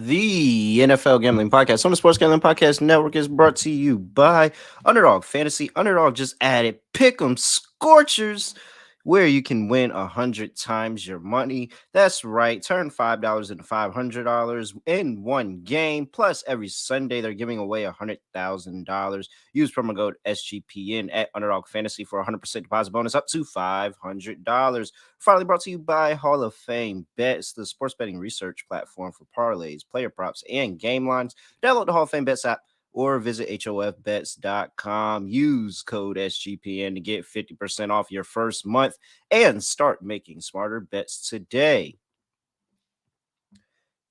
The NFL Gambling Podcast on the Sports Gambling Podcast Network is brought to you by Underdog Fantasy. Underdog just added Pick'em Scorchers, where you can win 100 times your money. That's right. Turn $5 into $500 in one game. Plus, every Sunday, they're giving away $100,000. Use promo code SGPN at Underdog Fantasy for a 100% deposit bonus up to $500. Finally brought to you by Hall of Fame Bets, the sports betting research platform for parlays, player props, and game lines. Download the Hall of Fame Bets app or visit hofbets.com. Use code SGPN to get 50% off your first month and start making smarter bets today.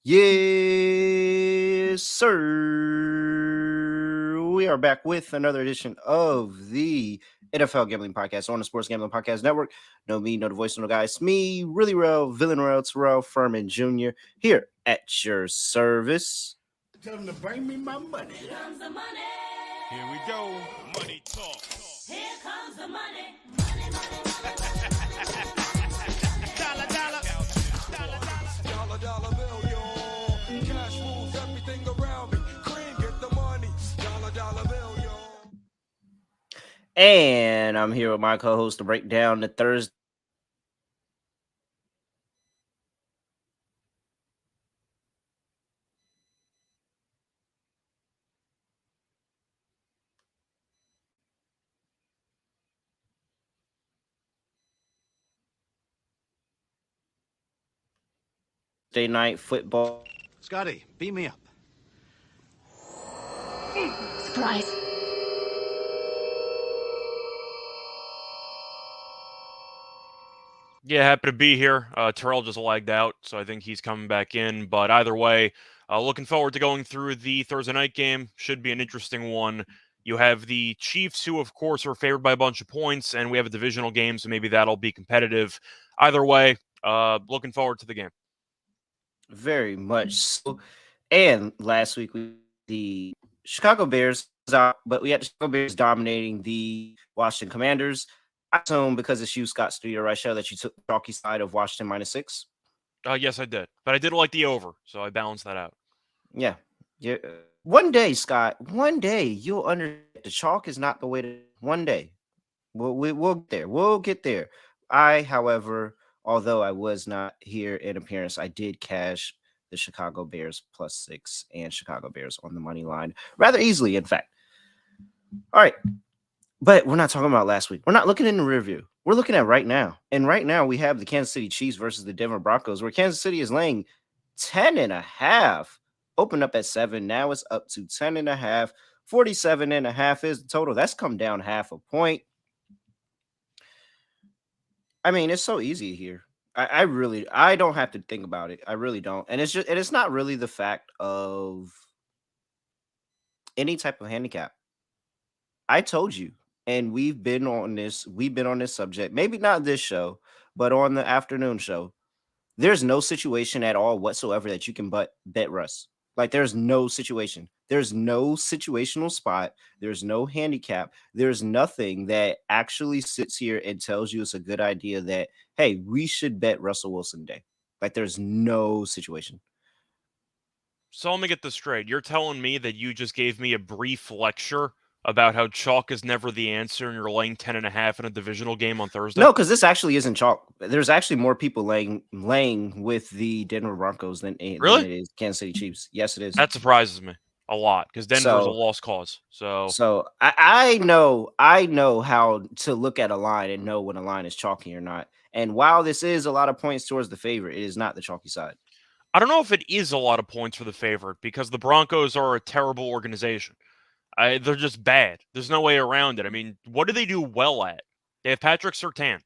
Yes, sir. We are back with another edition of the NFL Gambling Podcast on the Sports Gambling Podcast Network. No me, no the voice, no guy. It's me, really real, villain real, Terrell Furman Jr. here at your service. Tell them to bring me my money. Here comes the money. Here we go. Money talk. Here comes the money. Money, money, money, money. Dollar, dollar. Dollar, dollar bill, yo. Cash rules everything around me. Cream, get the money. Dollar, dollar bill, yo. And I'm here with my co-host to break down the Thursday night football. Scotty, beat me up. Surprise. Yeah, happy to be here. Terrell just lagged out, so I think he's coming back in. But either way, looking forward to going through the Thursday night game. Should be an interesting one. You have the Chiefs, who, of course, are favored by a bunch of points, and we have a divisional game, so maybe that'll be competitive. Either way, looking forward to the game. Very much so. And last week, the Chicago Bears was out, but we had the Chicago Bears dominating the Washington Commanders. I assume because it's you, Scott Studio right show, that you took the chalky side of Washington -6. Yes, I did. But I did like the over, so I balanced that out. Yeah. One day, Scott, one day you'll understand the chalk is not the way to. One day. We'll get there. We'll get there. I, however, although I was not here in appearance, I did cash the Chicago Bears +6 and Chicago Bears on the money line rather easily, in fact. All right. But we're not talking about last week. We're not looking in the rear view. We're looking at right now. And right now we have the Kansas City Chiefs versus the Denver Broncos, where Kansas City is laying 10.5. Opened up at 7. Now it's up to 10.5. 47.5 is the total. That's come down half a point. I mean, it's so easy here. I don't have to think about it. I really don't. And it's not really the fact of any type of handicap. I told you, and we've been on this subject, maybe not this show, but on the afternoon show. There's no situation at all whatsoever that you can bet Russ. Like, there's no situation. There's no situational spot. There's no handicap. There's nothing that actually sits here and tells you it's a good idea that, hey, we should bet Russell Wilson today. Like, there's no situation. So let me get this straight. You're telling me that you just gave me a brief lecture about how chalk is never the answer and you're laying 10.5 in a divisional game on Thursday? No, because this actually isn't chalk. There's actually more people laying with the Denver Broncos than it is Kansas City Chiefs. Yes, it is. That surprises me a lot because Denver's a lost cause. So I know how to look at a line and know when a line is chalky or not. And while this is a lot of points towards the favorite, it is not the chalky side. I don't know if it is a lot of points for the favorite because the Broncos are a terrible organization. They're just bad. There's no way around it. I mean, what do they do well at? They have Patrick Surtain,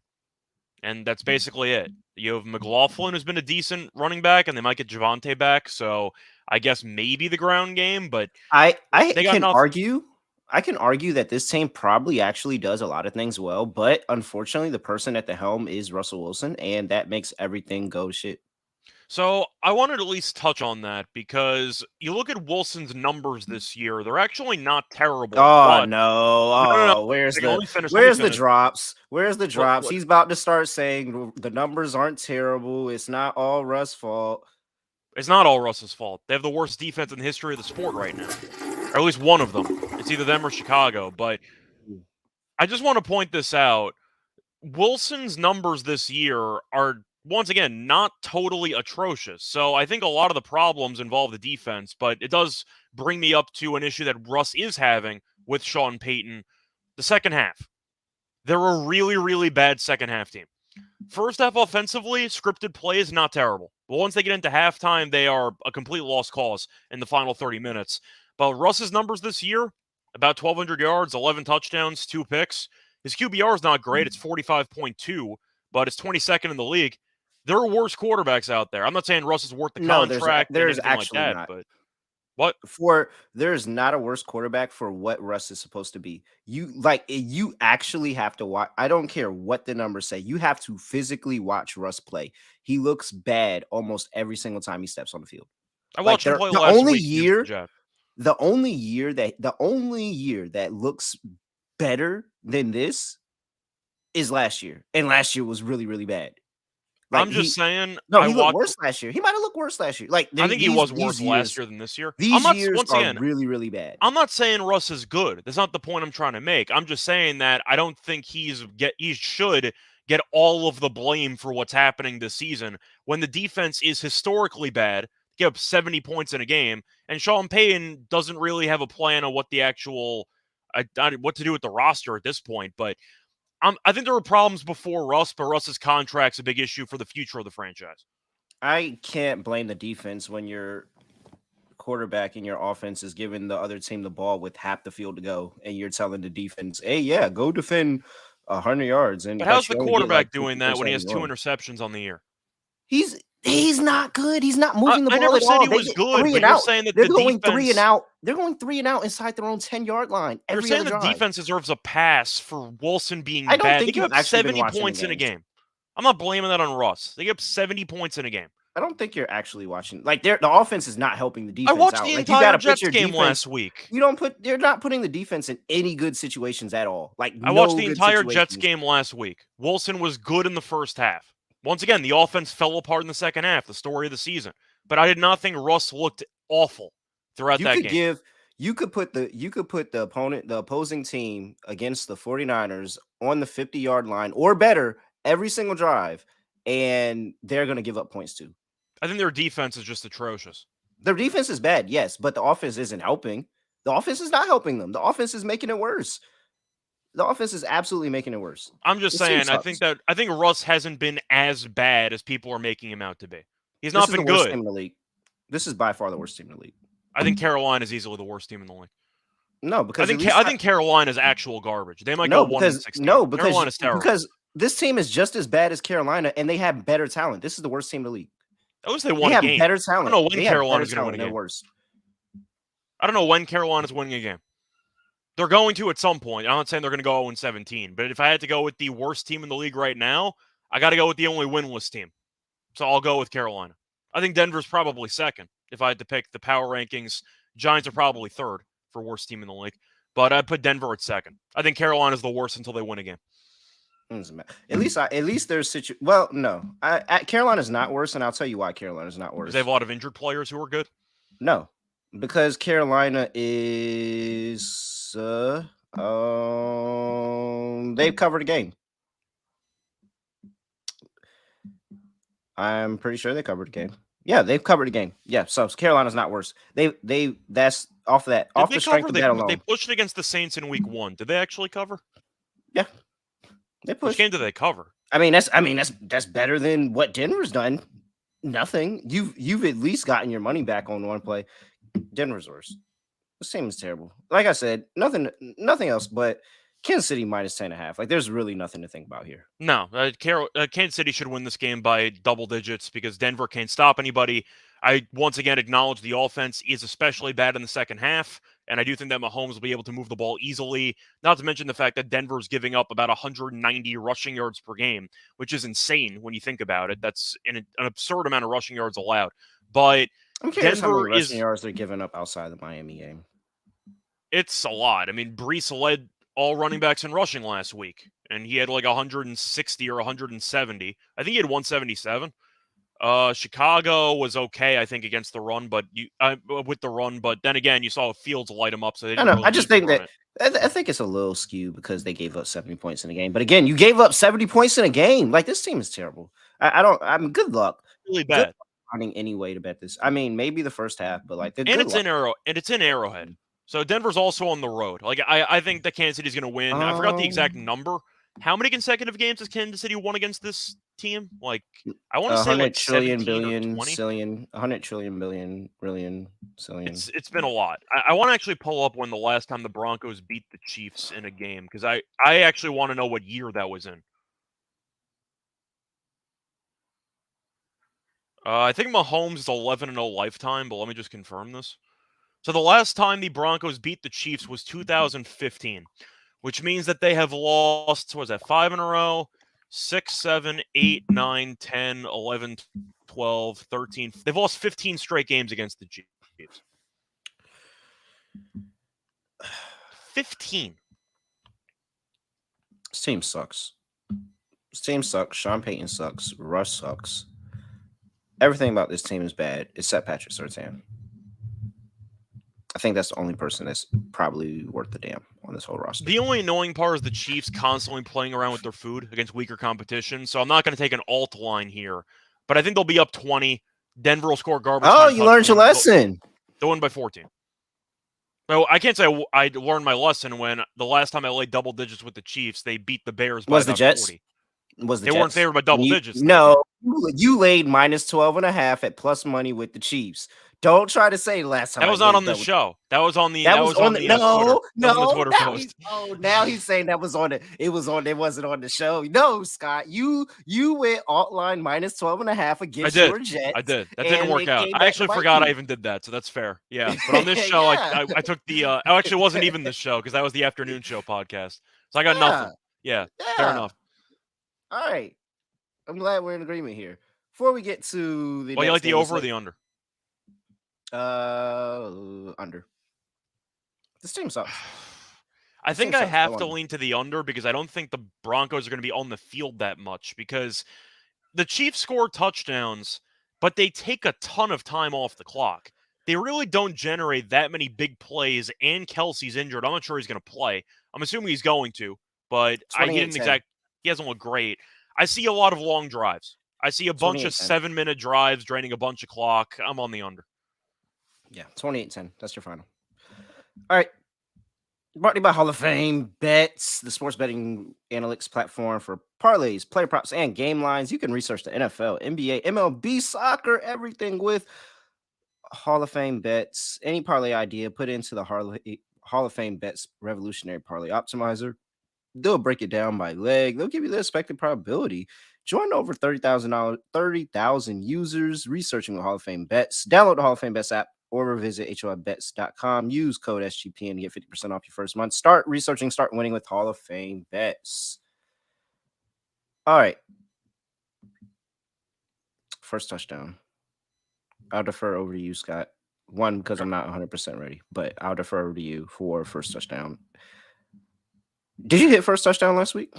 and that's basically it. You have McLaughlin, who's been a decent running back, and they might get Javonte back, so I guess maybe the ground game, but I can argue that this team probably actually does a lot of things well, but unfortunately the person at the helm is Russell Wilson, and that makes everything go to shit. So I wanted to at least touch on that because you look at Wilson's numbers this year; they're actually not terrible. Oh no! Where's the drops? Where's the drops? What? He's about to start saying the numbers aren't terrible. It's not all Russ' fault. It's not all Russ's fault. They have the worst defense in the history of the sport right now, or at least one of them. It's either them or Chicago. But I just want to point this out. Wilson's numbers this year are, once again, not totally atrocious. So I think a lot of the problems involve the defense, but it does bring me up to an issue that Russ is having with Sean Payton. The second half. They're a really, really bad second half team. First half offensively, scripted play is not terrible. But once they get into halftime, they are a complete lost cause in the final 30 minutes. But Russ's numbers this year, about 1,200 yards, 11 touchdowns, 2 picks. His QBR is not great. It's 45.2, but it's 22nd in the league. There are worse quarterbacks out there. I'm not saying Russ is worth the No, contract there's and everything actually like that, not. but what? There's not a worse quarterback for what Russ is supposed to be. You actually have to watch. I don't care what the numbers say. You have to physically watch Russ play. He looks bad almost every single time he steps on the field. I watched him play the last only week. year, the only year that looks better than this is last year, and last year was really, really bad. I'm just saying. No, he looked worse last year. He might have looked worse last year. I think he was worse last year than this year. These years are really, really bad. I'm not saying Russ is good. That's not the point I'm trying to make. I'm just saying that I don't think he should get all of the blame for what's happening this season when the defense is historically bad, give up 70 points in a game, and Sean Payton doesn't really have a plan on what the actual what to do with the roster at this point. But I think there were problems before Russ, but Russ's contract's a big issue for the future of the franchise. I can't blame the defense when your quarterback and your offense is giving the other team the ball with half the field to go, and you're telling the defense, "Hey, yeah, go defend 100 yards." And but how's the quarterback doing that when he has 2 interceptions on the year? He's not good. He's not moving the ball. I never said he was good, but you're saying that they're going 3 and out. They're going 3 and out inside their own 10-yard line. You're saying the defense deserves a pass for Wilson being bad. They give up 70 points in a game. I'm not blaming that on Russ. They give up 70 points in a game. I don't think you're actually watching. The offense is not helping the defense. I watched out. the entire Jets game last week. They're not putting the defense in any good situations at all. I watched the entire Jets game last week. Wilson was good in the first half. Once again, the offense fell apart in the second half, the story of the season. But I did not think Russ looked awful throughout that game. You could put the opposing team against the 49ers on the 50-yard line or better every single drive, and they're going to give up points too. I think their defense is just atrocious. Their defense is bad, yes, but the offense isn't helping. The offense is not helping them. The offense is making it worse. The offense is absolutely making it worse. I'm just saying, I think Russ hasn't been as bad as people are making him out to be. He's not been good. Team in the league. This is by far the worst team in the league. I think Carolina is easily the worst team in the league. No, because I think Carolina is actual garbage. They might go 1-16. No, because Carolina's terrible. Because this team is just as bad as Carolina, and they have better talent. This is the worst team in the league. At least they won a game. They have better talent. I don't know when Carolina's going to win a game. Worse. I don't know when Carolina's winning a game. They're going to at some point. I'm not saying they're going to go 0-17, but if I had to go with the worst team in the league right now, I got to go with the only winless team. So I'll go with Carolina. I think Denver's probably second. If I had to pick the power rankings, Giants are probably third for worst team in the league, but I'd put Denver at second. I think Carolina's the worst until they win a game. At least there's well, no, Carolina's not worse, and I'll tell you why Carolina's not worse. Because they have a lot of injured players who are good. No, because Carolina is they've covered a game. I'm pretty sure they covered a game. Yeah, they've covered a game. Yeah, so Carolina's not worse. That's off the strength of that alone. They pushed against the Saints in week 1. Did they actually cover? Yeah. They pushed. Which game did they cover? That's better than what Denver's done. Nothing. You've at least gotten your money back on one play. Denver's worse. The team is terrible. Like I said, nothing else but Kansas City minus 10.5. There's really nothing to think about here. No, Kansas City should win this game by double digits because Denver can't stop anybody. I once again acknowledge the offense is especially bad in the second half, and I do think that Mahomes will be able to move the ball easily, not to mention the fact that Denver's giving up about 190 rushing yards per game, which is insane when you think about it. That's an absurd amount of rushing yards allowed. But I'm curious how many rushing yards they're giving up outside the Miami game. It's a lot. I mean, Brees led all running backs in rushing last week, and he had 160 or 170. I think he had 177. Chicago was okay, I think, against the run, but with the run, but then again, you saw Fields light them up, so they I didn't know. really I just need to think run that it. I think it's a little skewed because they gave up 70 points in the game. But again, you gave up 70 points in a game. Like this team is terrible. I don't. I mean, good luck. Really Good bad. luck finding any way to bet this. I mean, maybe the first half, but like the And good it's luck. in Arrowhead. So Denver's also on the road. Like I think that Kansas City's going to win. I forgot the exact Um, number. How many consecutive games has Kansas City won against this team? Like I want to say 100 like trillion 17 or billion 20. cillion, 100 trillion billion billion cillion. It's been a lot. I want to actually pull up when the last time the Broncos beat the Chiefs in a game because I actually want to know what year that was in. I think Mahomes is 11-0 lifetime, but let me just confirm this. So the last time the Broncos beat the Chiefs was 2015, which means that they have lost, what was that, 5 in a row, 6, 7, 8, 9, 10, 11, 12, 13. They've lost 15 straight games against the Chiefs. 15. This team sucks. This team sucks. Sean Payton sucks. Russ sucks. Everything about this team is bad except Patrick Surtain. I think that's the only person that's probably worth the damn on this whole roster. The only annoying part is the Chiefs constantly playing around with their food against weaker competition, so I'm not going to take an alt line here, but I think they'll be up 20. Denver will score garbage Oh, time you learned your touchdowns. lesson. They'll win by 14. No, I can't say I learned my lesson when the last time I laid double digits with the Chiefs, they beat the Bears by Was the about Jets? 40. Was the They Jets? weren't favored by double You- digits. No, you laid minus 12 and a half at plus money with the Chiefs. Don't try to say last time That I was not laid on the double- show. That was on the That was on the Twitter. That was on the Twitter now post. now he's saying that was on it. It wasn't on the show. No, Scott, you went alt line minus 12 and a half against your Jets. I did. That didn't and work it out. came I back actually to bite forgot I you. even did that, so that's fair. Yeah. But on this show, Yeah. I took the it actually wasn't even the show because that was the afternoon show podcast. So I got nothing. Yeah. Fair Yeah. enough. All right. I'm glad we're in agreement here. Before we get to the Well, you next like the game, over or the under? under. This team sucks. I This think team I sucks. have Go to under. lean to the under because I don't think the Broncos are going to be on the field that much because the Chiefs score touchdowns, but they take a ton of time off the clock. They really don't generate that many big plays, and Kelsey's injured. I'm not sure he's going to play. I'm assuming he's going to, but he didn't 28-10. he hasn't looked great. I see a lot of long drives. I see a bunch of 28-10. 7-minute drives draining a bunch of clock. I'm on the under. Yeah, 28-10. That's your final. All right. Brought to you by Hall of Fame Bets, the sports betting analytics platform for parlays, player props, and game lines. You can research the NFL, NBA, MLB, soccer, everything with Hall of Fame Bets. Any parlay idea, put into the Hall of Fame Bets Revolutionary Parlay Optimizer. They'll break it down by leg. They'll give you the expected probability. Join over 30,000 users researching the Hall of Fame Bets. Download the Hall of Fame Bets app or visit HOPenybets.com. Use code SGPN to get 50% off your first month. Start researching, start winning with Hall of Fame Bets. All right. First touchdown. I'll defer over to you, Scott. One, because I'm not 100% ready, but I'll defer over to you for first touchdown. Did you hit first touchdown last week?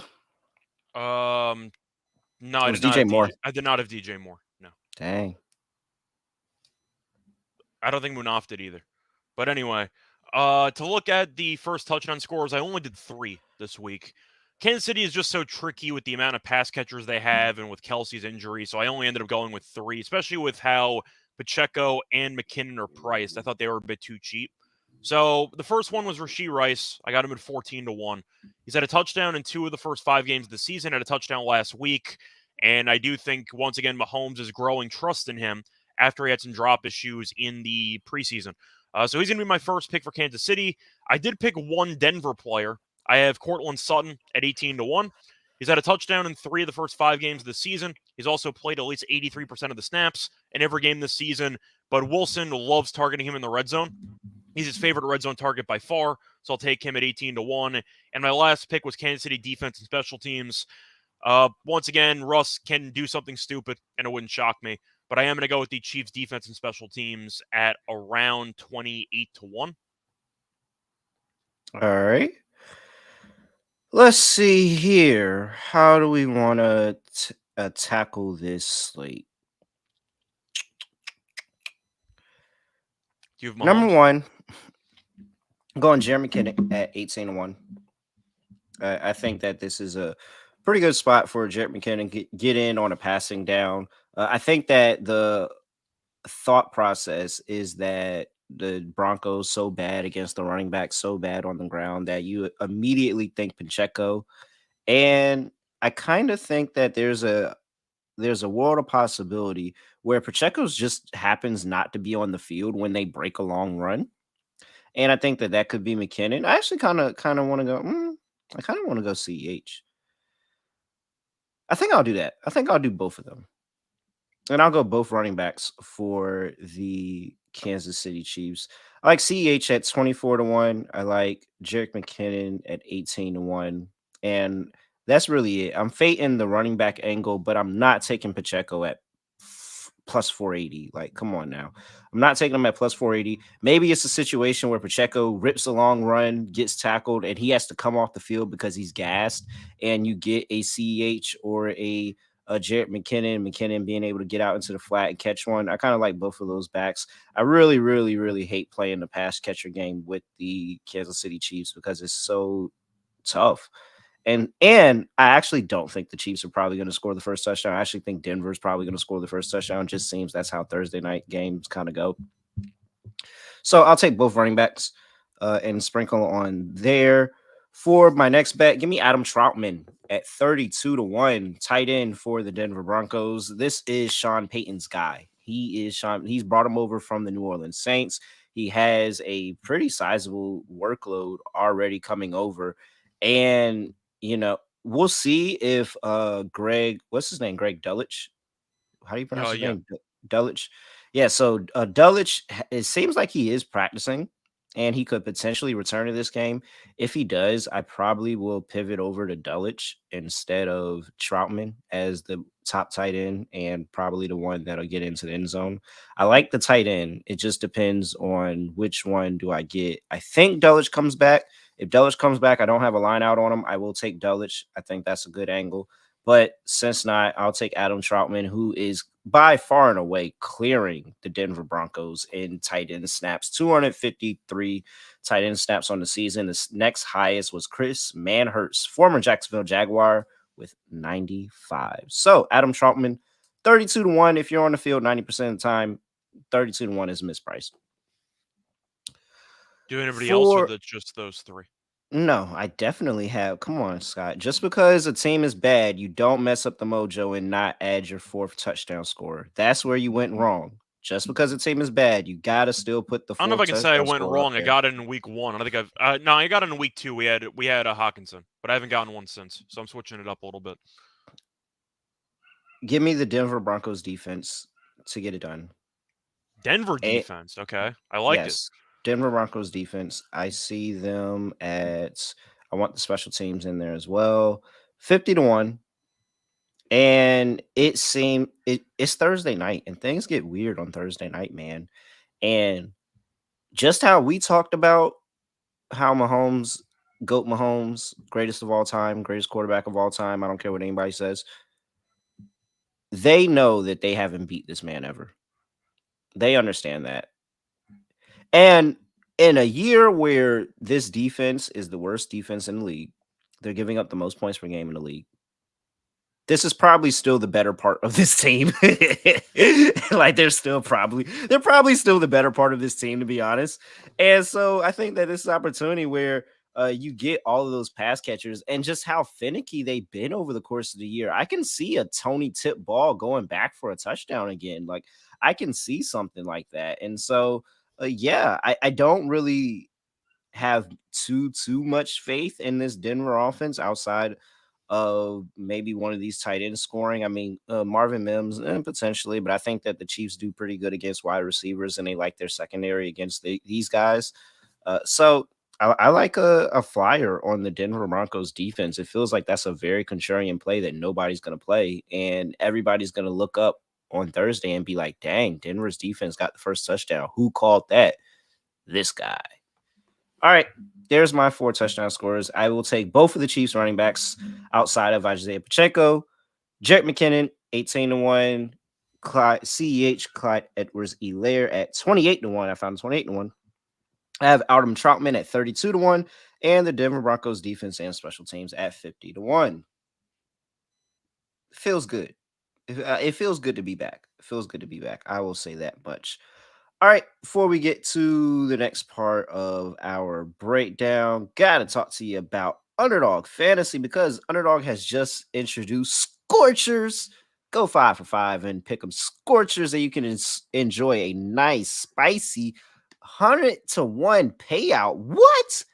No, I It was did not DJ have Moore. I did not have DJ Moore. No. Dang. I don't think Munaf did either. But anyway, to look at the first touchdown scores, I only did 3 this week. Kansas City is just so tricky with the amount of pass catchers they have and with Kelsey's injury, so I only ended up going with 3, especially with how Pacheco and McKinnon are priced. I thought they were a bit too cheap. So the first one was Rashee Rice. I got him at 14-1. He's had a touchdown in 2 of the first 5 games of the season, had a touchdown last week. And I do think, once again, Mahomes is growing trust in him after he had some drop issues in the preseason. So he's going to be my first pick for Kansas City. I did pick one Denver player. I have Courtland Sutton at 18-1. He's had a touchdown in 3 of the first 5 games of the season. He's also played at least 83% of the snaps in every game this season. But Wilson loves targeting him in the red zone. He's his favorite red zone target by far, so I'll take him at 18-1. And my last pick was Kansas City defense and special teams. Once again, Russ can do something stupid, and it wouldn't shock me. But I am going to go with the Chiefs defense and special teams at around 28-1. All right. Let's see here. How do we want to tackle this slate? You have Number Mahomes? one, I'm going Jeremy McKinnon at 18-1. I think that this is a pretty good spot for Jared McKinnon get in on a passing down. I think that the thought process is that the Broncos so bad against the running back, so bad on the ground that you immediately think Pacheco. And I kind of think that there's a world of possibility where Pacheco's just happens not to be on the field when they break a long run. And I think that that could be McKinnon. I actually kind of want to go. I kind of want to go CEH. I think I'll do that. I think I'll do both of them. And I'll go both running backs for the Kansas City Chiefs. I like CEH at 24-1. I like Jerick McKinnon at 18-1. And that's really it. I'm fading the running back angle, but I'm not taking Pacheco at plus 480. Like, come on now. I'm not taking him at plus 480. Maybe it's a situation where Pacheco rips a long run, gets tackled, and he has to come off the field because he's gassed, and you get a CEH or a Jarrett McKinnon being able to get out into the flat and catch one. I kind of like both of those backs. I really, really, really hate playing the pass catcher game with the Kansas City Chiefs because it's so tough. And I actually don't think the Chiefs are probably going to score the first touchdown. I actually think Denver's probably going to score the first touchdown. It just seems that's how Thursday night games kind of go. So I'll take both running backs and sprinkle on there. For my next bet, give me Adam Troutman at 32-1, tight end for the Denver Broncos. This is Sean Payton's guy. He's brought him over from the New Orleans Saints. He has a pretty sizable workload already coming over. And, we'll see if Greg, what's his name? Greg Dulcich. How do you pronounce his Yeah. name? Dulcich. Yeah, so Dulcich, it seems like he is practicing and he could potentially return to this game. If he does, I probably will pivot over to Dulcich instead of Troutman as the top tight end and probably the one that'll get into the end zone. I like the tight end. It just depends on which one do I get. I think Dulcich comes back. If Dulcich comes back, I don't have a line out on him. I will take Dulcich. I think that's a good angle. But since not, I'll take Adam Troutman, who is by far and away clearing the Denver Broncos in tight end snaps. 253 tight end snaps on the season. The next highest was Chris Manhertz, former Jacksonville Jaguar, with 95. So Adam Troutman, 32-1. If you're on the field 90% of the time, 32-1 is mispriced. Do anybody else or just those three? No, I definitely have. Come on, Scott. Just because a team is bad, you don't mess up the mojo and not add your fourth touchdown scorer. That's where you went wrong. Just because a team is bad, you gotta still put the. I don't know if I can say I went wrong. I there. got it in week 1. I think I got it in week 2. We had a Hawkinson, but I haven't gotten one since. So I'm switching it up a little bit. Give me the Denver Broncos defense to get it done. Denver defense. Okay, I like it. Denver Broncos defense. I see them at. I want the special teams in there as well. 50-1. And it seemed it's Thursday night, and things get weird on Thursday night, man. And just how we talked about how Mahomes, GOAT Mahomes, greatest of all time, greatest quarterback of all time. I don't care what anybody says. They know that they haven't beat this man ever. They understand that. And in a year where this defense is the worst defense in the league, they're giving up the most points per game in the league. This is probably still the better part of this team. Like they're probably still the better part of this team, to be honest. And so I think that this is an opportunity where you get all of those pass catchers and just how finicky they've been over the course of the year. I can see a Tony tip ball going back for a touchdown again. Like I can see something like that. And so, I don't really have too much faith in this Denver offense outside of maybe one of these tight ends scoring. I mean, Marvin Mims potentially, but I think that the Chiefs do pretty good against wide receivers and they like their secondary against these guys. So I like a flyer on the Denver Broncos defense. It feels like that's a very contrarian play that nobody's going to play, and everybody's going to look up on Thursday and be like, dang, Denver's defense got the first touchdown. Who called that? This guy. All right, there's my 4 touchdown scorers. I will take both of the Chiefs running backs outside of Isaiah Pacheco. Jerick McKinnon, 18-1. CEH Clyde Edwards-Helaire at 28-1. I found 28-1. I have Adam Troutman at 32-1, and the Denver Broncos defense and special teams at 50-1. Feels good. It feels good to be back. It feels good to be back. I will say that much. All right, before we get to the next part of our breakdown, gotta talk to you about Underdog Fantasy because Underdog has just introduced Scorchers. Go 5 for 5 and pick them Scorchers, and you can enjoy a nice, spicy 100-1 payout. What?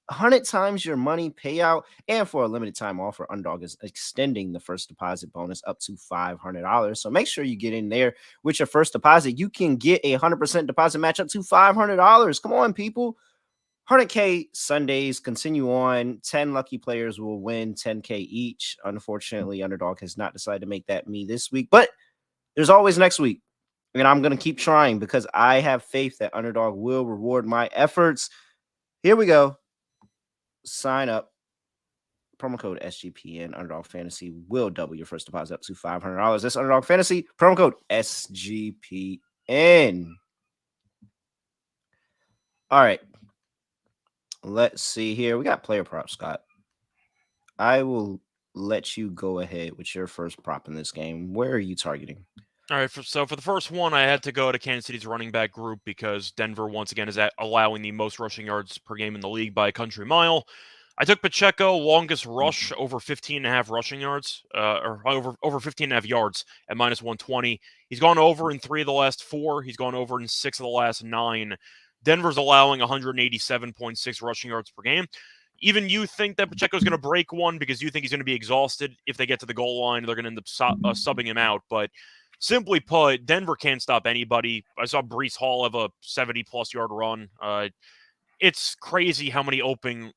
100 times your money payout, and for a limited time offer, Underdog is extending the first deposit bonus up to $500. So make sure you get in there with your first deposit. You can get a 100% deposit match up to $500. Come on, people. 100K Sundays continue on. 10 lucky players will win 10K each. Unfortunately, Underdog has not decided to make that me this week, but there's always next week. And I'm going to keep trying because I have faith that Underdog will reward my efforts. Here we go. Sign up. Promo code SGPN. Underdog Fantasy will double your first deposit up to $500. That's Underdog Fantasy. Promo code SGPN. All right. Let's see here. We got player props, Scott. I will let you go ahead with your first prop in this game. Where are you targeting? All right, so for the first one, I had to go to Kansas City's running back group because Denver, once again, is allowing the most rushing yards per game in the league by a country mile. I took Pacheco, longest rush, over 15.5 rushing yards, or over 15.5 yards at minus 120. He's gone over in 3 of the last 4. He's gone over in 6 of the last 9. Denver's allowing 187.6 rushing yards per game. Even you think that Pacheco's going to break one because you think he's going to be exhausted. If they get to the goal line, they're going to end up subbing him out. But simply put, Denver can't stop anybody. I saw Breece Hall have a 70-plus yard run. It's crazy how many open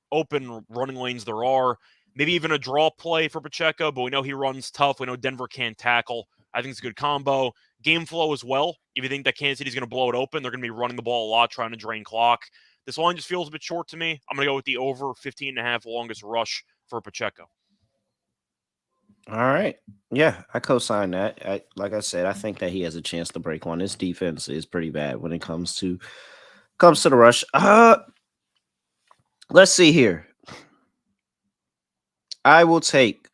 running lanes there are. Maybe even a draw play for Pacheco, but we know he runs tough. We know Denver can't tackle. I think it's a good combo. Game flow as well. If you think that Kansas City's going to blow it open, they're going to be running the ball a lot, trying to drain clock. This line just feels a bit short to me. I'm going to go with the over 15.5 longest rush for Pacheco. All right. Yeah, I co-sign that. Like I said, I think that he has a chance to break one. His defense is pretty bad when it comes to the rush. Let's see here. I will take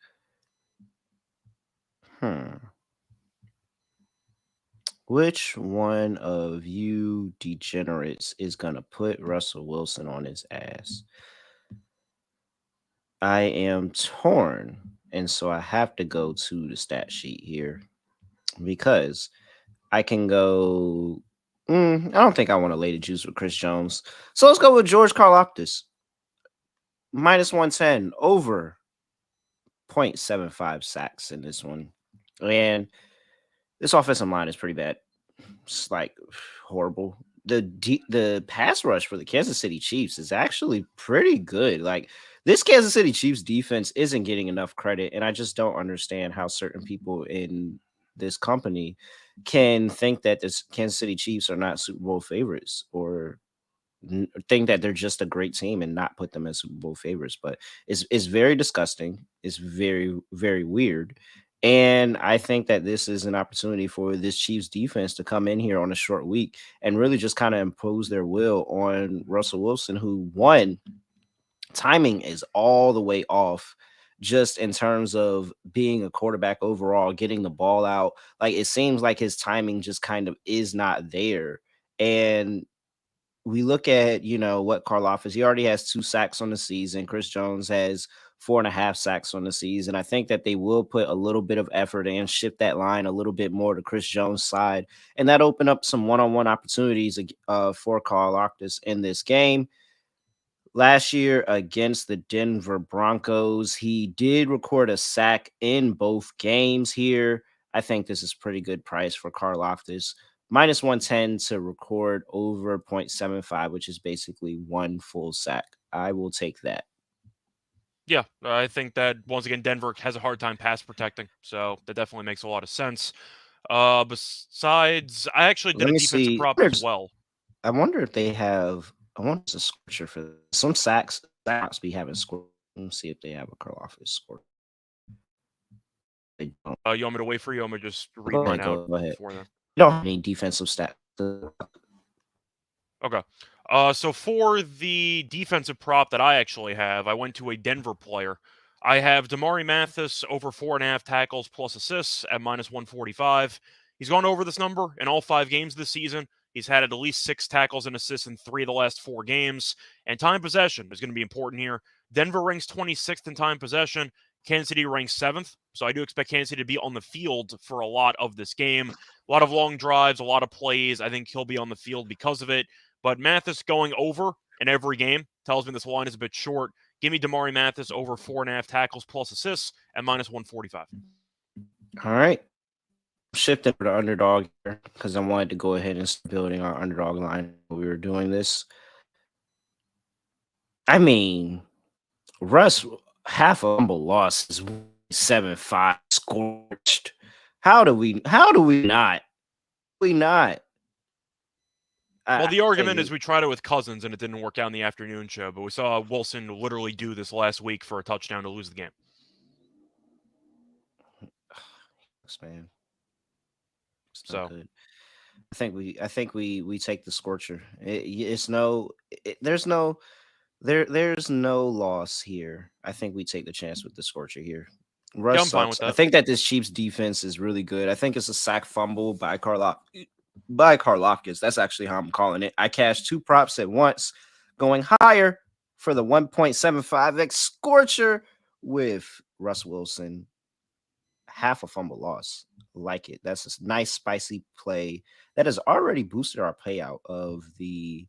which one of you degenerates is going to put Russell Wilson on his ass? I am torn, and so I have to go to the stat sheet here because I can go. I don't think I want to lay the juice with Chris Jones. So let's go with George Karlaftis. Minus 110 over 0.75 sacks in this one. And this offensive line is pretty bad. It's like horrible. The pass rush for the Kansas City Chiefs is actually pretty good. Like, this Kansas City Chiefs defense isn't getting enough credit, and I just don't understand how certain people in this company can think that this Kansas City Chiefs are not Super Bowl favorites or think that they're just a great team and not put them as Super Bowl favorites. But it's very disgusting. It's very, very weird. And I think that this is an opportunity for this Chiefs defense to come in here on a short week and really just kind of impose their will on Russell Wilson, who won. Timing is all the way off just in terms of being a quarterback overall, getting the ball out. Like, it seems like his timing just kind of is not there. And we look at, what Karlaftis, he already has 2 sacks on the season. Chris Jones has 4.5 sacks on the season. I think that they will put a little bit of effort and shift that line a little bit more to Chris Jones' side. And that opened up some one-on-one opportunities for Karlaftis in this game. Last year against the Denver Broncos, he did record a sack in both games here. I think this is pretty good price for Karlaftis. Minus 110 to record over 0.75, which is basically 1 full sack. I will take that. Yeah, I think that, once again, Denver has a hard time pass protecting, so that definitely makes a lot of sense. Besides, I actually did a defensive prop as well. I wonder if they have, I want a scorcher for some sacks. Sacks be having score. Let's see if they have a Karlaftis score. They don't. You want me to wait for you? I'm gonna just read Go mine ahead, out go ahead. before then. You don't have any defensive stats. Okay. So for the defensive prop that I actually have, I went to a Denver player. I have Damari Mathis over 4.5 tackles plus assists at -145. He's gone over this number in all 5 games this season. He's had at least 6 tackles and assists in 3 of the last 4 games. And time possession is going to be important here. Denver ranks 26th in time possession. Kansas City ranks 7th. So I do expect Kansas City to be on the field for a lot of this game. A lot of long drives, a lot of plays. I think he'll be on the field because of it. But Mathis going over in every game tells me this line is a bit short. Give me Damari Mathis over 4.5 tackles plus assists at -145. All right. Shifting to the underdog here because I wanted to go ahead and start building our underdog line while we were doing this. I mean, Russ, half a fumble loss is 7-5 scorched. How do we not? We not. Well, the argument is we tried it with Cousins and it didn't work out in the afternoon show, but we saw Wilson literally do this last week for a touchdown to lose the game. Man. It's So not good. I think we take the scorcher. There's no loss here. I think we take the chance with the scorcher here. Russ I'm fine with sucks. I that. think that this Chiefs defense is really good. I think it's a sack fumble by Karlaftis. That's actually how I'm calling it. I cashed 2 props at once, going higher for the 1.75x scorcher with Russ Wilson. Half a fumble loss. Like it. That's a nice spicy play that has already boosted our payout of the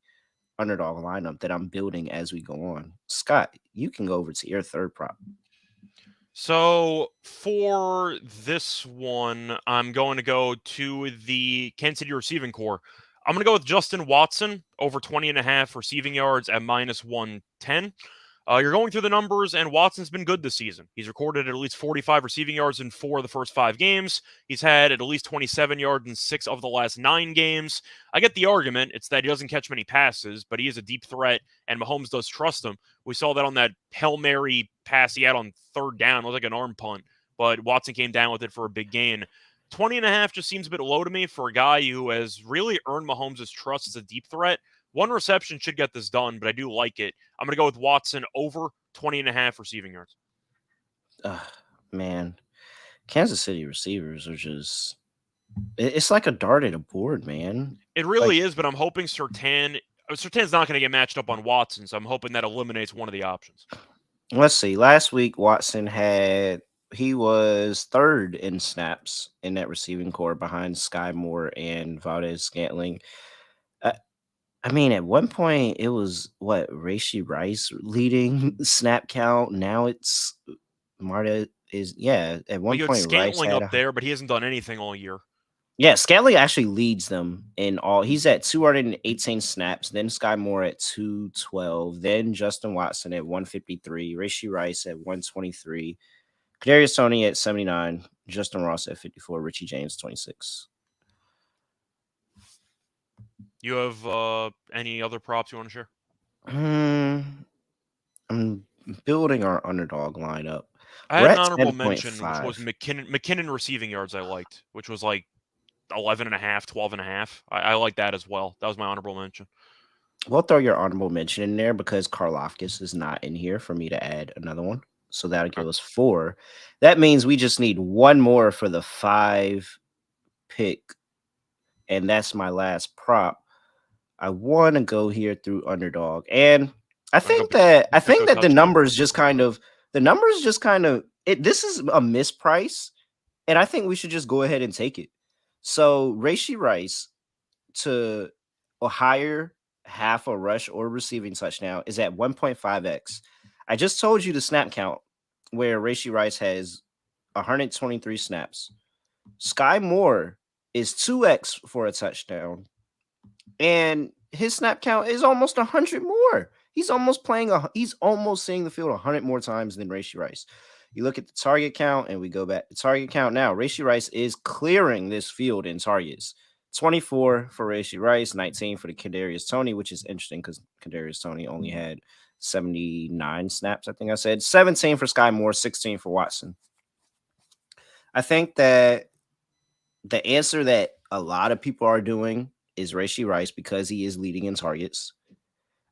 underdog lineup that I'm building as we go on. Scott, you can go over to your third prop. So for this one, I'm going to go to the Kansas City receiving core. I'm going to go with Justin Watson over 20.5 receiving yards at -110. You're going through the numbers, and Watson's been good this season. He's recorded at least 45 receiving yards in 4 of the first 5 games. He's had at least 27 yards in 6 of the last 9 games. I get the argument. It's that he doesn't catch many passes, but he is a deep threat, and Mahomes does trust him. We saw that on that Hail Mary pass he had on 3rd down. It was like an arm punt, but Watson came down with it for a big gain. 20.5 just seems a bit low to me for a guy who has really earned Mahomes' trust as a deep threat. 1 reception should get this done, but I do like it. I'm going to go with Watson over 20.5 receiving yards. Man, Kansas City receivers are just, it's like a dart at a board, man. It really is, but I'm hoping Surtain's not going to get matched up on Watson, so I'm hoping that eliminates one of the options. Let's see. Last week, Watson he was 3rd in snaps in that receiving core behind Sky Moore and Valdez-Scantling. I mean, at one point, it was, Rashee Rice leading snap count. Now it's Marta is, at one You had point, Scantling Rice had up there, but he hasn't done anything all year. Yeah, Scantling actually leads them in all. He's at 218 snaps, then Sky Moore at 212, then Justin Watson at 153, Rashee Rice at 123, Kadarius Toney at 79, Justin Ross at 54, Richie James 26. You have any other props you want to share? I'm building our underdog lineup. I We're had an at honorable mention, which 10.5. was McKinnon receiving yards I liked, which was like 11.5, 12.5. I like that as well. That was my honorable mention. We'll throw your honorable mention in there because Karlaftis is not in here for me to add another one. So that'll give us 4. That means we just need 1 more for the 5 pick. And that's my last prop. I want to go here through underdog. And I think that the numbers just kind of this is a misprice. And I think we should just go ahead and take it. So Rashee Rice to a higher half a rush or receiving touchdown is at 1.5x. I just told you the snap count where Rashee Rice has 123 snaps. Sky Moore is 2x for a touchdown. And his snap count is almost 100 more. He's almost seeing the field 100 more times than Rashee Rice. You look at the target count, and we go back to target count now. Rashee Rice is clearing this field in targets. 24 for Rashee Rice, 19 for the Kadarius Toney, which is interesting because Kadarius Toney only had 79 snaps, I think I said. 17 for Sky Moore, 16 for Watson. I think that the answer that a lot of people are doing is Rashee Rice because he is leading in targets.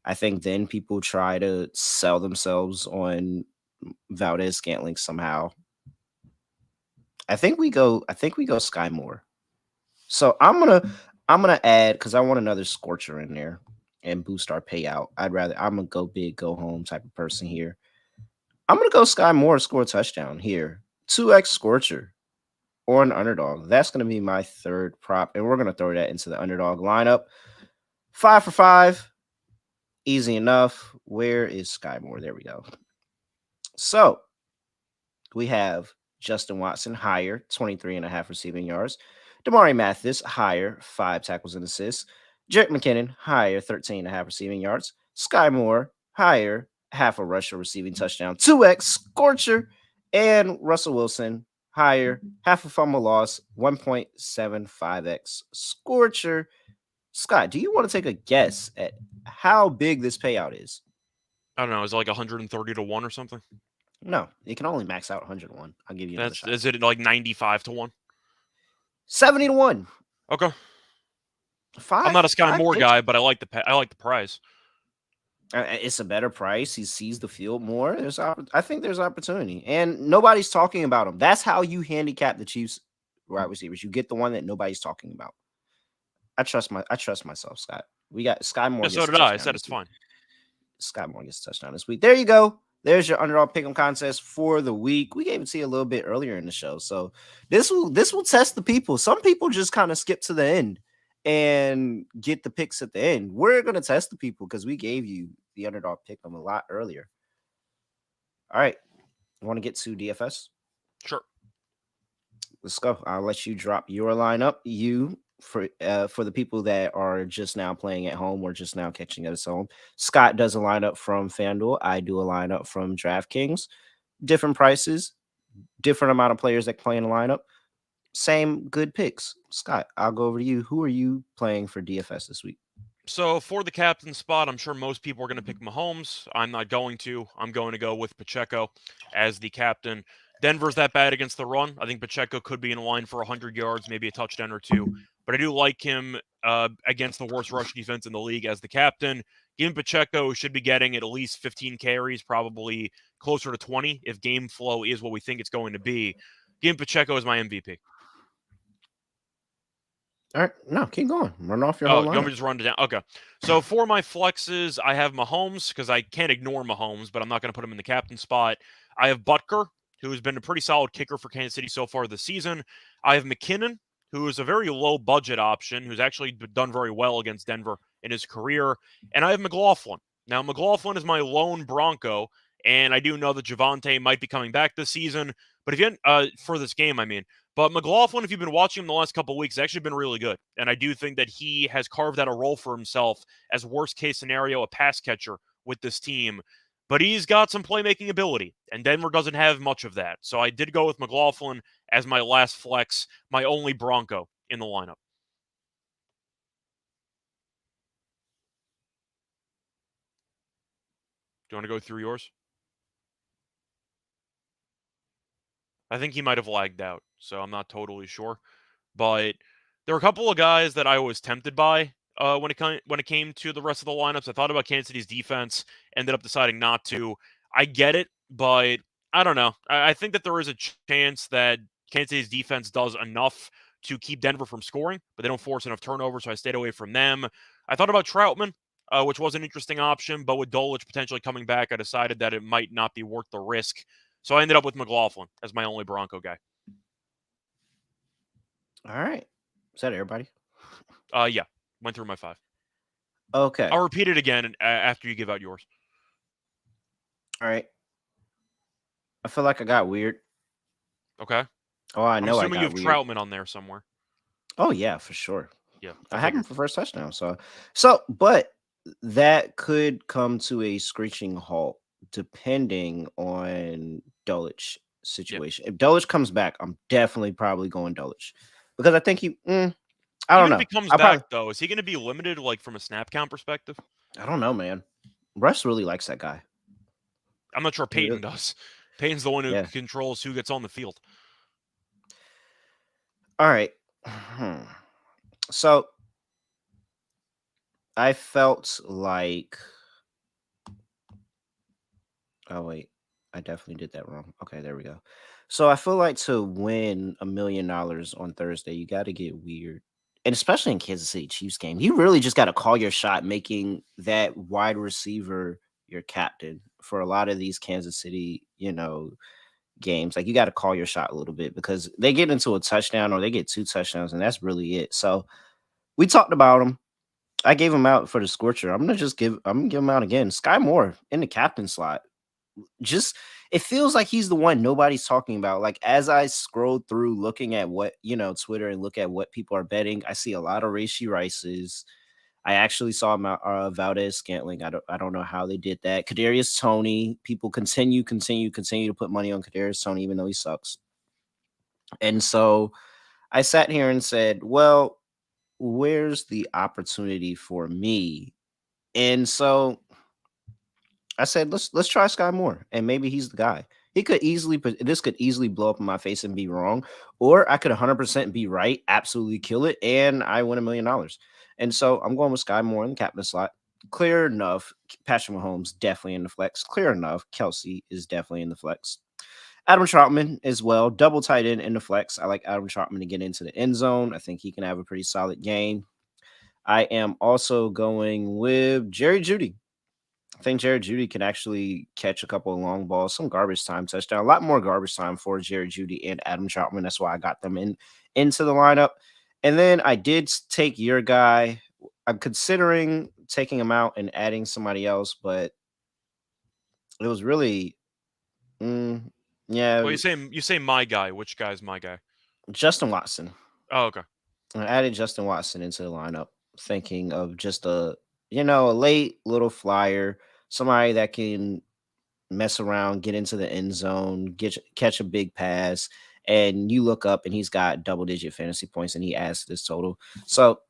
I think then people try to sell themselves on Valdez Scantling somehow. I think we go Sky Moore. So I'm gonna add because I want another scorcher in there and boost our payout. I'm gonna go big, go home type of person here. I'm gonna go Sky Moore score a touchdown here. 2x scorcher or an underdog. That's gonna be my third prop, and we're gonna throw that into the underdog lineup. 5 for 5. Easy enough. Where is Sky Moore? There we go. So we have Justin Watson higher, 23.5 receiving yards. Damari Mathis higher, 5 tackles and assists. Jerick McKinnon higher, 13.5 receiving yards. Sky Moore higher, half a rush or receiving touchdown, 2x scorcher. And Russell Wilson higher, half a fumble loss, 1.75x scorcher. Scott, do you want to take a guess at how big this payout is? I don't know. Is it like 130 to 1 or something? No, it can only max out 101. I'll give you another shot. Is it like 95 to 1? 70 to 1. Okay. Five. I'm not a Sky five Moore inch- guy, but I like the prize. It's a better price. He sees the field more. I think there's opportunity, and nobody's talking about him. That's how you handicap the Chiefs wide receivers. You get the one that nobody's talking about. I trust myself, Scott. We got Sky Moore. Yeah, so did I. I said it's fine. Sky Moore gets a touchdown this week. There you go. There's your underdog pick'em contest for the week. We gave it to you a little bit earlier in the show, so this will test the people. Some people just kind of skip to the end and get the picks at the end. We're gonna test the people because we gave you the underdog pick'em a lot earlier. All right, want to get to DFS? Sure. Let's go. I'll let you drop your lineup. For the people that are just now playing at home or just now catching us home, Scott does a lineup from FanDuel. I do a lineup from DraftKings. Different prices, different amount of players that play in the lineup. Same good picks. Scott, I'll go over to you. Who are you playing for DFS this week? So for the captain spot, I'm sure most people are going to pick Mahomes. I'm not going to. I'm going to go with Pacheco as the captain. Denver's that bad against the run. I think Pacheco could be in line for 100 yards, maybe a touchdown or two. But I do like him against the worst rush defense in the league as the captain. Given Pacheco should be getting at least 15 carries, probably closer to 20 if game flow is what we think it's going to be. Given Pacheco is my MVP. All right, no, keep going. Run off your Oh, whole you want me lineup. to just run it down? Okay. So for my flexes, I have Mahomes because I can't ignore Mahomes, but I'm not going to put him in the captain spot. I have Butker, who has been a pretty solid kicker for Kansas City so far this season. I have McKinnon, who is a very low budget option, who's actually done very well against Denver in his career. And I have McLaughlin. Now, McLaughlin is my lone Bronco, and I do know that Javonte might be coming back this season. But if you for this game, I mean. But McLaughlin, if you've been watching him the last couple of weeks, has actually been really good. And I do think that he has carved out a role for himself as worst case scenario, a pass catcher with this team. But he's got some playmaking ability, and Denver doesn't have much of that. So I did go with McLaughlin as my last flex, my only Bronco in the lineup. Do you want to go through yours? I think he might have lagged out, so I'm not totally sure. But there were a couple of guys that I was tempted by when it came to the rest of the lineups. I thought about Kansas City's defense, ended up deciding not to. I get it, but I don't know. I think that there is a chance that Kansas City's defense does enough to keep Denver from scoring, but they don't force enough turnovers, so I stayed away from them. I thought about Troutman, which was an interesting option, but with Dolich potentially coming back, I decided that it might not be worth the risk. So I ended up with McLaughlin as my only Bronco guy. All right. Is that everybody? Yeah, went through my 5. Okay. I'll repeat it again after you give out yours. All right. I feel like I got weird. Okay. Oh, I know. I'm assuming I you got have weird. Troutman on there somewhere. Oh yeah, for sure. Yeah, I have him for first touchdown. But that could come to a screeching halt depending on Dolich situation. If Dolich comes back, I'm definitely probably going Dolich because I think I don't Even know. if he comes I'll back, though, is he going to be limited, like from a snap count perspective? I don't know, man. Russ really likes that guy. I'm not sure Peyton does. Peyton's the one who Yeah. controls who gets on the field. All right. Hmm. So I felt like, oh wait, I definitely did that wrong. Okay, there we go. So I feel like to win $1 million on Thursday, you got to get weird, and especially in Kansas City Chiefs game, you really just got to call your shot, making that wide receiver your captain for a lot of these Kansas City, games. Like you got to call your shot a little bit because they get into a touchdown or they get two touchdowns, and that's really it. So we talked about them. I gave him out for the scorcher. I'm gonna give him out again. Sky Moore in the captain slot. Just it feels like he's the one nobody's talking about. Like as I scroll through looking at what, Twitter and look at what people are betting, I see a lot of Rashi Rices. I actually saw Valdez Scantling. I don't know how they did that. Kadarius Tony. People continue to put money on Kadarius Tony, even though he sucks. And so I sat here and said, well, where's the opportunity for me? And so I said, let's try Sky Moore, and maybe he's the guy. He could easily, this could easily blow up in my face and be wrong, or I could 100% be right, absolutely kill it, and I win $1 million. And so I'm going with Sky Moore in the captain slot. Clear enough, Patrick Mahomes definitely in the flex. Clear enough, Kelsey is definitely in the flex. Adam Troutman as well, double tight end in the flex. I like Adam Troutman to get into the end zone. I think he can have a pretty solid game. I am also going with Jerry Jeudy. I think Jerry Jeudy can actually catch a couple of long balls, some garbage time touchdown, a lot more garbage time for Jerry Jeudy and Adam Troutman. That's why I got them into the lineup. And then I did take your guy. I'm considering taking him out and adding somebody else, but it was really, yeah, Well, you say my guy. Which guy's my guy? Justin Watson. Oh, okay. I added Justin Watson into the lineup, thinking of just a late little flyer, somebody that can mess around, get into the end zone, catch a big pass, and you look up and he's got double-digit fantasy points, and he adds to this total. So,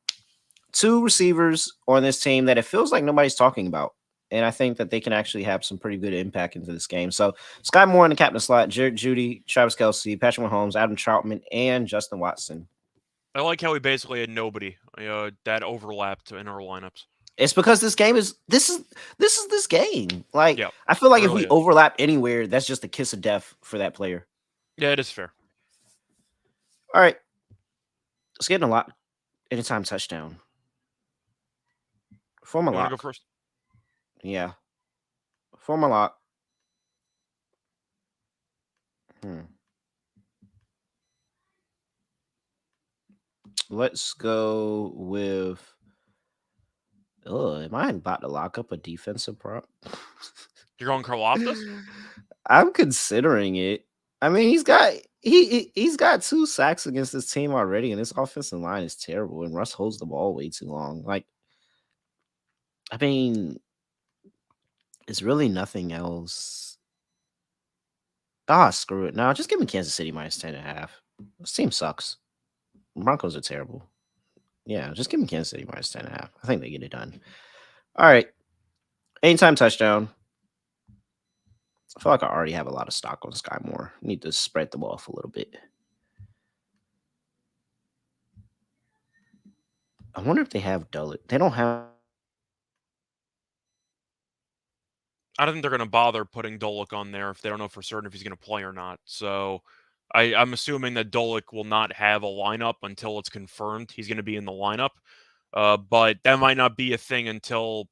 two receivers on this team that it feels like nobody's talking about, and I think that they can actually have some pretty good impact into this game. So, Sky Moore in the captain slot, Jared Jeudy, Travis Kelsey, Patrick Mahomes, Adam Troutman, and Justin Watson. I like how we basically had nobody that overlapped in our lineups. It's because this game. Like Yeah, I feel like it if really we is. overlap anywhere, that's just a kiss of death for that player. Yeah, it is fair. All right, let's get in a lot. Anytime touchdown for my You want to go lock. first? Yeah, for my lock. Hmm. Let's go with. Oh, am I about to lock up a defensive prop? You're going Karlaftis? I'm considering it. I mean, he's got 2 sacks against this team already, and this offensive line is terrible. And Russ holds the ball way too long. Like, I mean, it's really nothing else. Ah, screw it. No, just give me Kansas City minus 10.5. This team sucks. Broncos are terrible. Yeah, just give me Kansas City minus 10.5. I think they get it done. All right. Anytime touchdown. I feel like I already have a lot of stock on Sky Moore. Need to spread the ball off a little bit. I wonder if they have Dullet. They don't have. I don't think they're going to bother putting Dolik on there if they don't know for certain if he's going to play or not. So I'm assuming that Dolik will not have a lineup until it's confirmed he's going to be in the lineup. But that might not be a thing until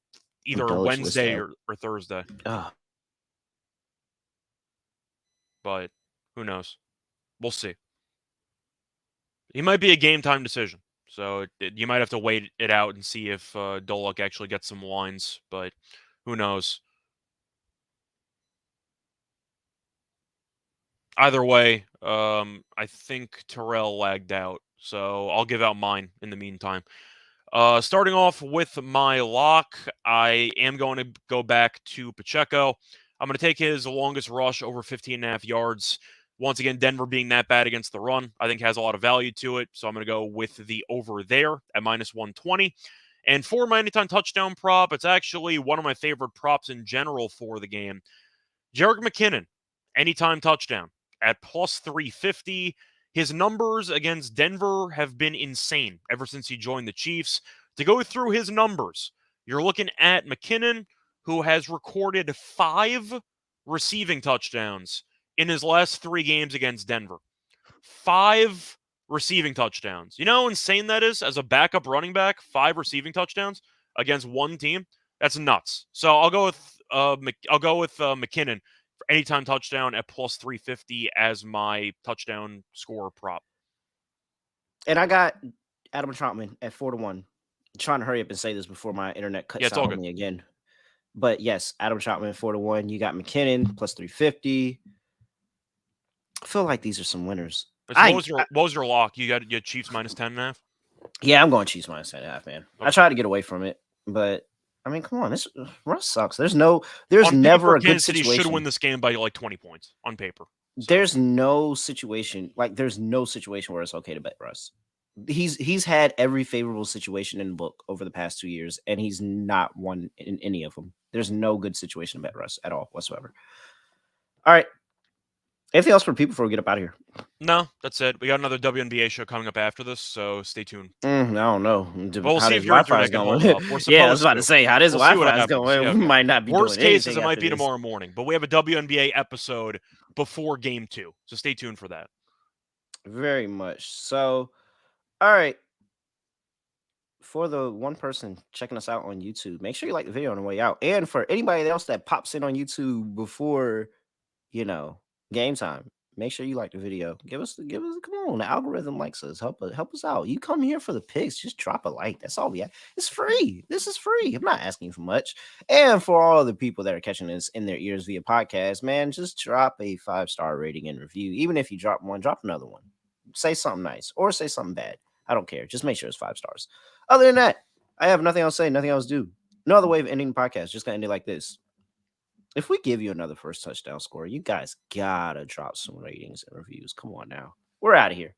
either Dulles Wednesday listed or Thursday. Ah, But who knows? We'll see. He might be a game time decision. So you might have to wait it out and see if Dolik actually gets some lines. But who knows? Either way, I think Terrell lagged out, so I'll give out mine in the meantime. Starting off with my lock, I am going to go back to Pacheco. I'm going to take his longest rush over 15.5 yards. Once again, Denver being that bad against the run, I think has a lot of value to it, so I'm going to go with the over there at minus 120. And for my anytime touchdown prop, it's actually one of my favorite props in general for the game. Jerick McKinnon, anytime touchdown at plus 350. His numbers against Denver have been insane ever since he joined the Chiefs. To go through his numbers, you're looking at McKinnon, who has recorded 5 receiving touchdowns in his last 3 games against Denver. 5 receiving touchdowns. You know how insane that is as a backup running back? 5 receiving touchdowns against one team. That's nuts. So I'll go with McKinnon for anytime touchdown at plus 350 as my touchdown score prop. And I got Adam Troutman at 4-1. I'm trying to hurry up and say this before my internet cuts it's out all on good. me again. But yes, Adam Troutman 4-1. You got McKinnon plus 350. I feel like these are some winners. What was your lock? You got your Chiefs minus 10.5? Yeah, I'm going Chiefs minus 10.5, man. Okay. I tried to get away from it, but I mean, come on, this Russ sucks. There's On never paper, a good Kansas City should situation. win this game by like 20 points on paper. So. There's no situation where it's okay to bet Russ. He's had every favorable situation in the book over the past 2 years, and he's not won in any of them. There's no good situation to bet Russ at all whatsoever. All right. Anything else for people before we get up out of here? No, that's it. We got another WNBA show coming up after this, so stay tuned. I don't know. Well, we'll how see does if your Wi-Fi is internet can going. hold up. We're Yeah, I was supposed about to say, how does We'll see what Wi-Fi is happens. going? Yeah. We might not be Worst doing case is anything it might after be this. tomorrow morning, but we have a WNBA episode before game 2, so stay tuned for that. Very much so. All right. For the one person checking us out on YouTube, make sure you like the video on the way out. And for anybody else that pops in on YouTube before, game time, make sure you like the video. Give us come on. The algorithm likes us. Help us out. You come here for the picks, just drop a like. That's all we have. It's free. This is free. I'm not asking for much. And for all the people that are catching this in their ears via podcast, man, just drop a 5-star rating and review. Even if you drop one, drop another one. Say something nice or say something bad. I don't care. Just make sure it's 5 stars. Other than that, I have nothing else to say, nothing else to do. No other way of ending the podcast. Just gonna end it like this. If we give you another first touchdown score, you guys gotta drop some ratings and reviews. Come on now. We're out of here.